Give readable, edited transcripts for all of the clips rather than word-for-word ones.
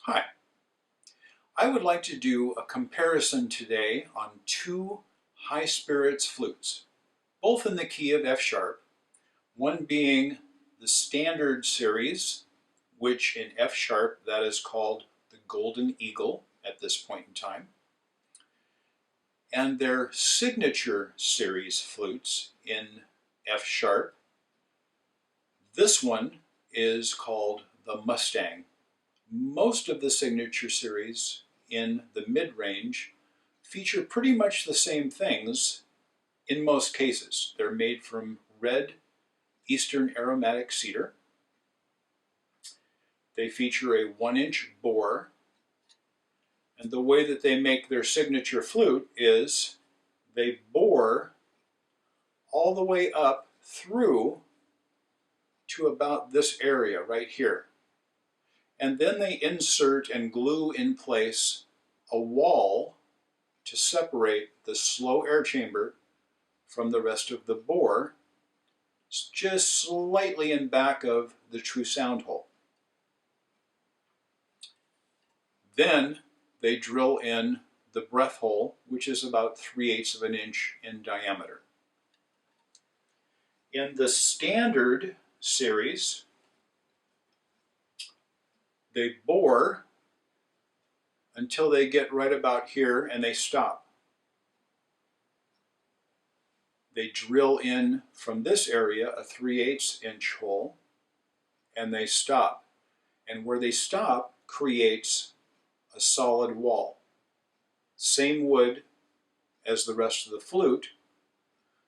Hi, I would like to do a comparison today on two High Spirits flutes, both in the key of F sharp, one being the standard series, which in F sharp that is called the Golden Eagle at this point in time, and their signature series flutes in F sharp. This one is called the Mustang. Most of the signature series in the mid-range feature pretty much the same things in most cases. They're made from red Eastern Aromatic Cedar. They feature a 1-inch bore, and the way that they make their signature flute is they bore all the way up through to about this area right here. And then they insert and glue in place a wall to separate the slow air chamber from the rest of the bore, just slightly in back of the true sound hole. Then they drill in the breath hole, which is about 3/8 of an inch in diameter. In the standard series, they bore until they get right about here and they stop. They drill in from this area a 3/8 inch hole and they stop. And where they stop creates a solid wall. Same wood as the rest of the flute,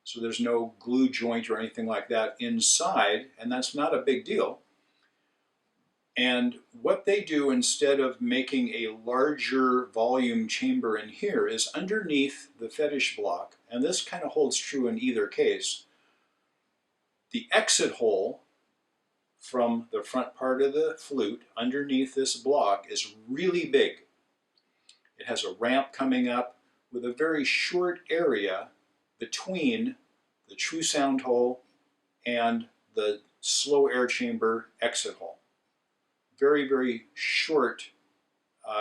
so there's no glue joint or anything like that inside, and that's not a big deal. And what they do instead of making a larger volume chamber in here is underneath the Fetish block, and this kind of holds true in either case, the exit hole from the front part of the flute underneath this block is really big. It has a ramp coming up with a very short area between the true sound hole and the slow air chamber exit hole. Very, very short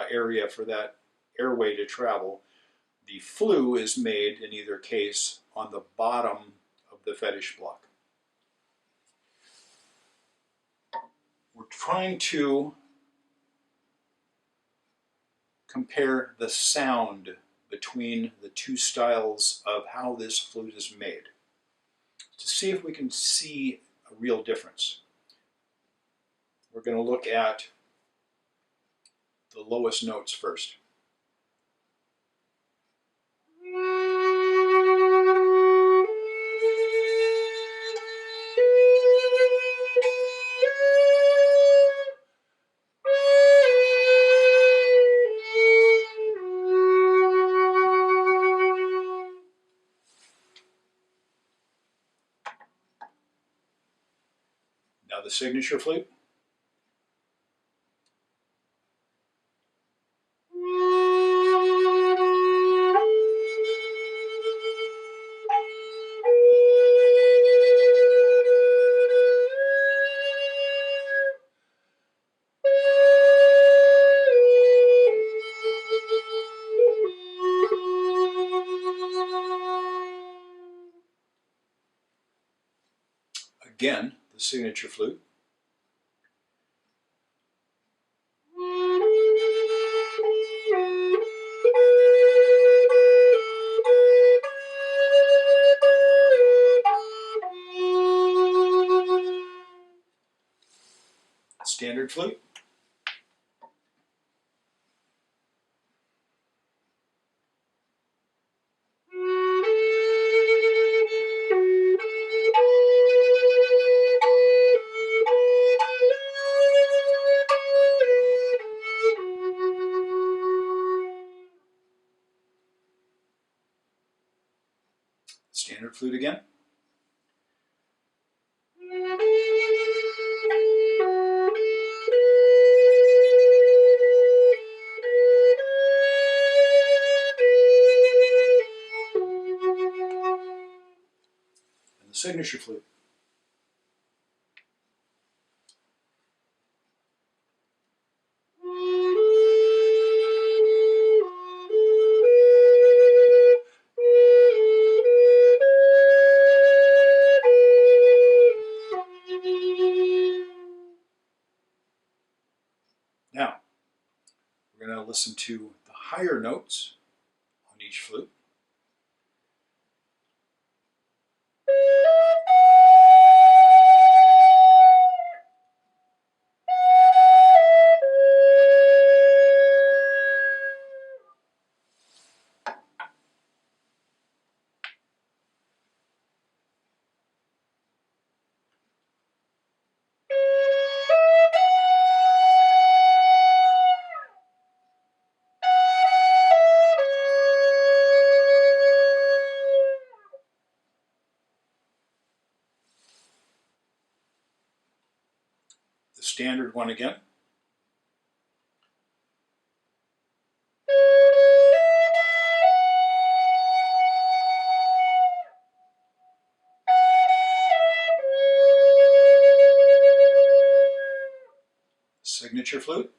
area for that airway to travel. The flue is made in either case on the bottom of the Fetish block. We're trying to compare the sound between the two styles of how this flute is made to see if we can see a real difference. We're going to look at the lowest notes first. Now the signature flute. Again, the signature flute. Standard flute. Standard flute again. And the signature flute. listen to the higher notes on each flute. The standard one again. Signature flute.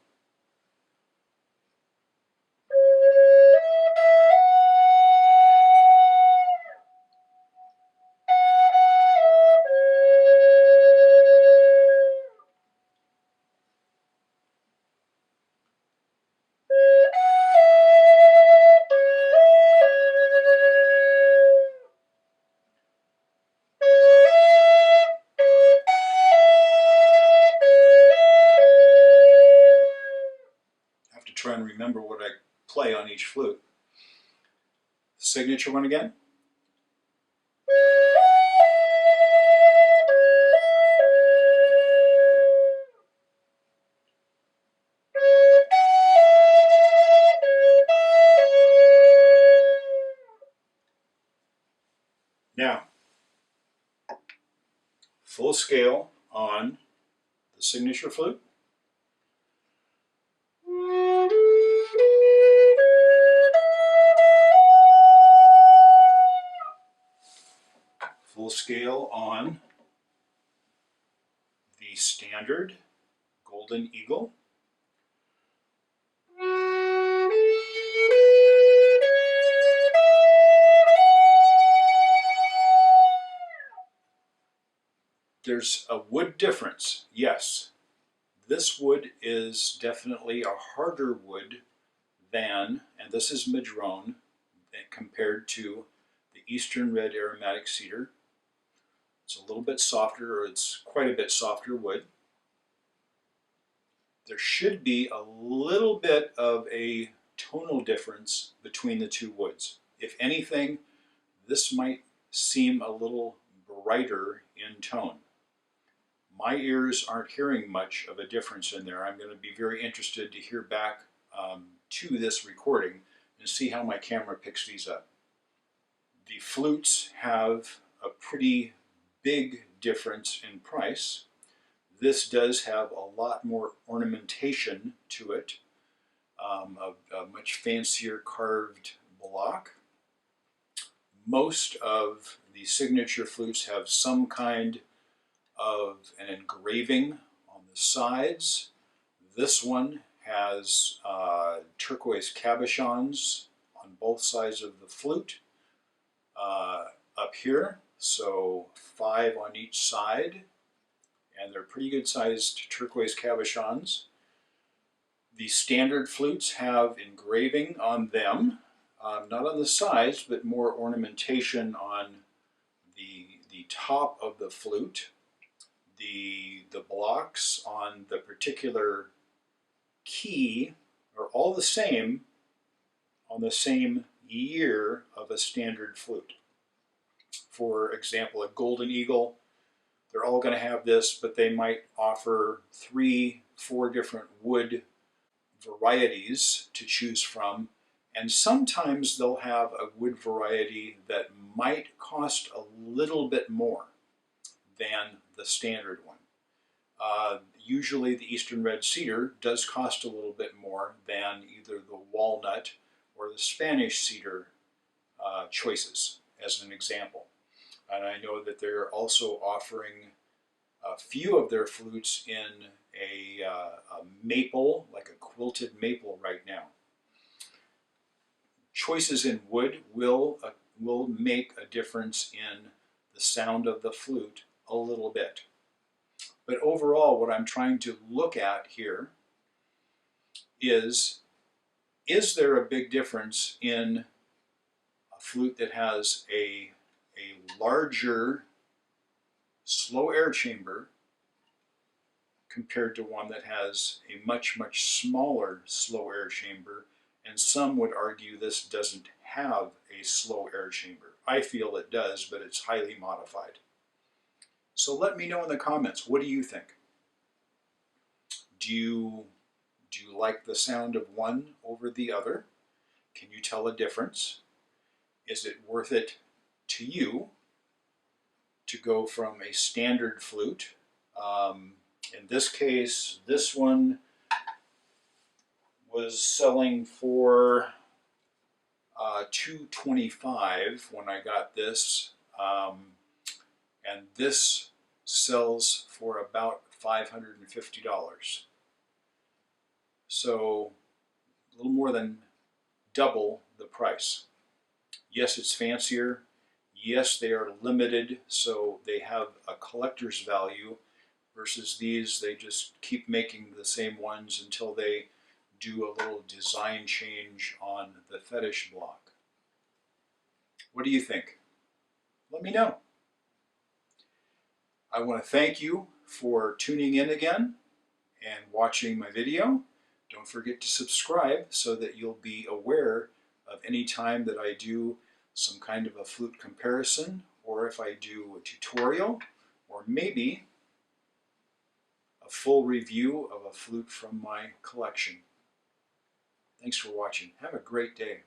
Try and remember what I play on each flute. Signature one again. Now, full scale on the signature flute. Full scale on the standard Golden Eagle. There's a wood difference, yes. This wood is definitely a harder wood than, and this is Madrone, compared to the Easter Red Aromatic Cedar. It's a little bit softer, or it's quite a bit softer wood. There should be a little bit of a tonal difference between the two woods. If anything, this might seem a little brighter in tone. My ears aren't hearing much of a difference in there. I'm going to be very interested to hear back to this recording and see how my camera picks these up. The flutes have a pretty big difference in price. This does have a lot more ornamentation to it, a much fancier carved block. Most of the signature flutes have some kind of an engraving on the sides. This one has turquoise cabochons on both sides of the flute up here, so 5 on each side, and they're pretty good sized turquoise cabochons. The standard flutes have engraving on them, not on the sides, but more ornamentation on the top of the flute. The blocks on the particular key are all the same on the same year of a standard flute. For example, a Golden Eagle, they're all going to have this, but they might offer 3, 4 different wood varieties to choose from, and sometimes they'll have a wood variety that might cost a little bit more than the standard one. Usually the Eastern Red Cedar does cost a little bit more than either the walnut or the Spanish cedar choices, as an example. And I know that they're also offering a few of their flutes in a maple, like a quilted maple right now. Choices in wood will make a difference in the sound of the flute a little bit. But overall, what I'm trying to look at here is Is there a big difference in a flute that has a larger slow air chamber compared to one that has a much smaller slow air chamber? And some would argue this doesn't have a slow air chamber. I feel it does, but it's highly modified. So let me know in the comments, what do you think? Do you like the sound of one over the other? Can you tell a difference? Is it worth it to you to go from a standard flute? In this case, this one was selling for $225 when I got this, and this sells for about $550. So a little more than double the price. Yes, it's fancier. Yes, they are limited, so they have a collector's value, versus these, they just keep making the same ones until they do a little design change on the Fetish block. What do you think? Let me know. I want to thank you for tuning in again and watching my video. Don't forget to subscribe so that you'll be aware of any time that I do some kind of a flute comparison, or if I do a tutorial, or maybe a full review of a flute from my collection. Thanks for watching. Have a great day.